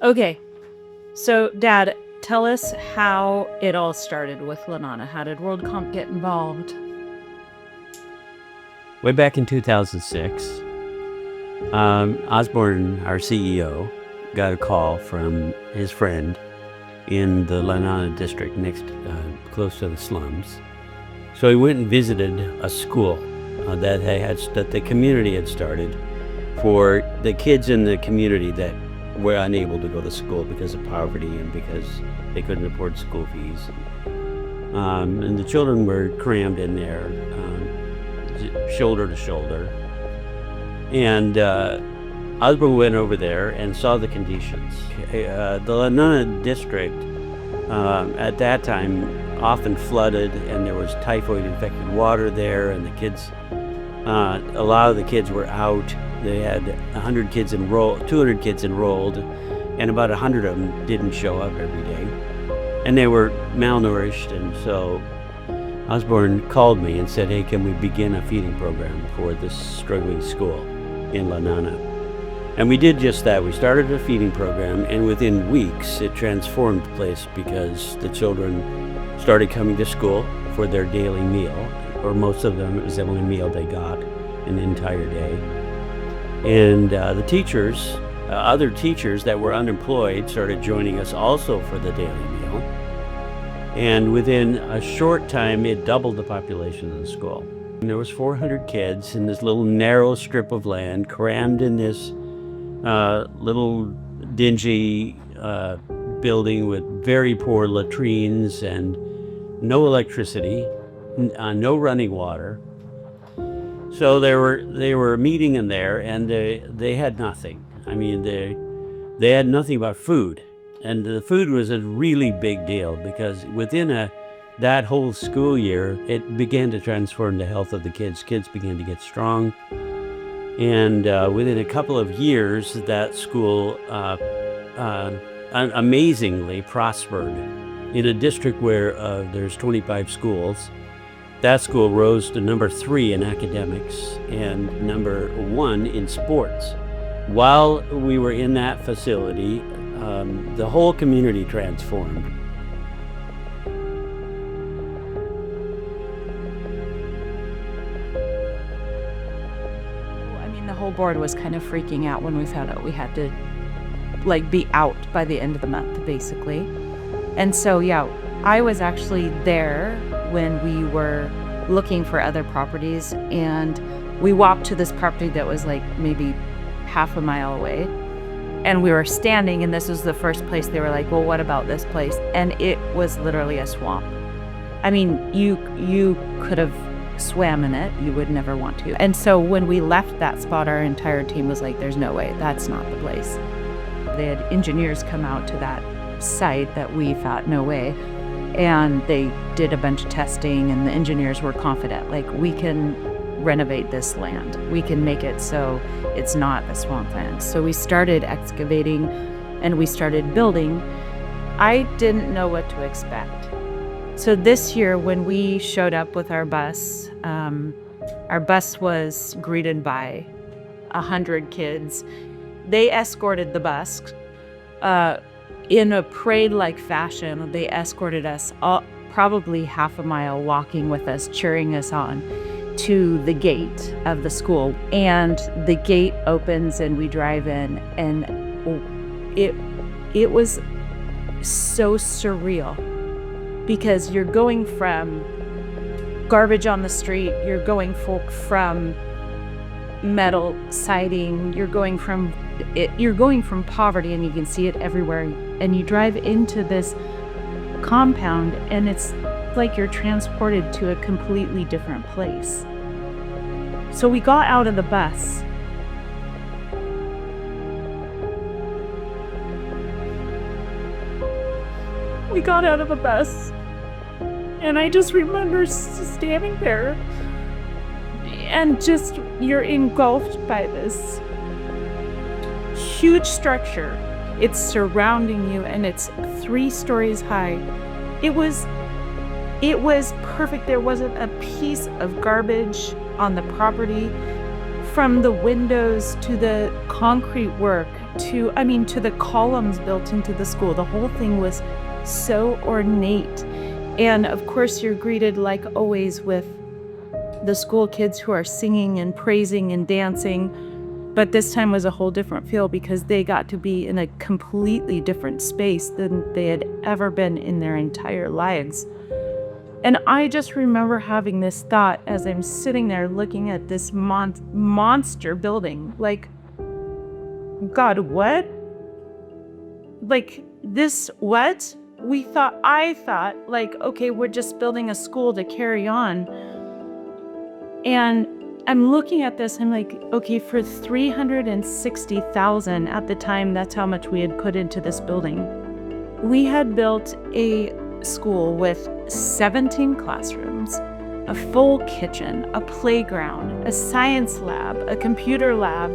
Okay, so Dad, tell us how it all started with Lenana. How did WorldCOMP get involved? Way back in 2006, Osborne, our CEO, got a call from his friend in the Lenana district close to the slums. So he went and visited a school that the community had started for the kids in the community that were unable to go to school because of poverty and because they couldn't afford school fees. And the children were crammed in there, shoulder to shoulder. And Osborne went over there and saw the conditions. The Lenana district at that time often flooded, and there was typhoid-infected water there, and the kids, a lot of the kids were out. They had 200 kids enrolled, and about 100 of them didn't show up every day. And they were malnourished, and so Osborne called me and said, hey, can we begin a feeding program for this struggling school in Lenana? And we did just that. We started a feeding program, and within weeks it transformed the place because the children started coming to school for their daily meal, or most of them, it was the only meal they got an entire day. And the teachers, other teachers that were unemployed started joining us also for the daily meal. And within a short time, it doubled the population of the school. And there was 400 kids in this little narrow strip of land, crammed in this little dingy building with very poor latrines and no electricity, no running water. So they were meeting in there, and they had nothing. I mean, they had nothing but food. And the food was a really big deal because within that whole school year, it began to transform the health of the kids. Kids began to get strong. And within a couple of years, that school amazingly prospered. In a district where there's 25 schools, that school rose to number 3 in academics and number 1 in sports. While we were in that facility, the whole community transformed. I mean, the whole board was kind of freaking out when we found out we had to be out by the end of the month, basically. And so, yeah, I was actually there when we were looking for other properties, and we walked to this property that was maybe half a mile away, and we were standing, and this was the first place they were like, well, what about this place? And it was literally a swamp. I mean, you could have swam in it. You would never want to. And so when we left that spot, our entire team was like, there's no way, that's not the place. They had engineers come out to that site that we thought, no way. And they did a bunch of testing, and the engineers were confident, we can renovate this land. We can make it so it's not a swampland. So we started excavating and we started building. I didn't know what to expect. So this year when we showed up with our bus was greeted by 100 kids. They escorted the bus in a parade-like fashion. They escorted us probably half a mile, walking with us, cheering us on to the gate of the school. And the gate opens and we drive in, and it was so surreal because you're going from garbage on the street, you're going from metal siding, you're going from poverty, and you can see it everywhere, and you drive into this compound and it's like you're transported to a completely different place. So we got out of the bus. We got out of the bus, and I just remember standing there, and just you're engulfed by this huge structure. It's surrounding you, and it's 3 stories high. It was perfect. There wasn't a piece of garbage on the property. From the windows to the concrete work, to the columns built into the school. The whole thing was so ornate. And of course, you're greeted like always with the school kids who are singing and praising and dancing. But this time was a whole different feel because they got to be in a completely different space than they had ever been in their entire lives. And I just remember having this thought as I'm sitting there looking at this monster building, like, God, what? Like, this, what? I thought, like, okay, we're just building a school to carry on. And I'm looking at this, I'm like, okay, for $360,000 at the time, that's how much we had put into this building. We had built a school with 17 classrooms, a full kitchen, a playground, a science lab, a computer lab,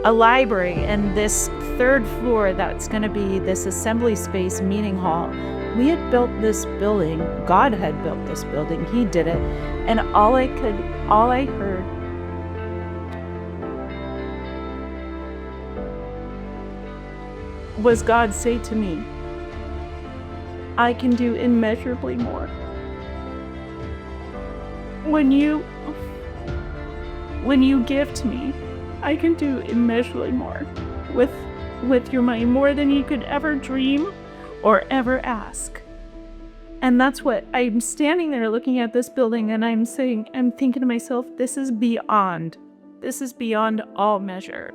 a library, and this third floor that's going to be this assembly space meeting hall. We had built this building. God had built this building. He did it. And all I heard was God say to me, I can do immeasurably more. When you give to me, I can do immeasurably more with your money, more than you could ever dream or ever ask. And that's what I'm standing there looking at this building, and I'm thinking to myself, this is beyond all measure.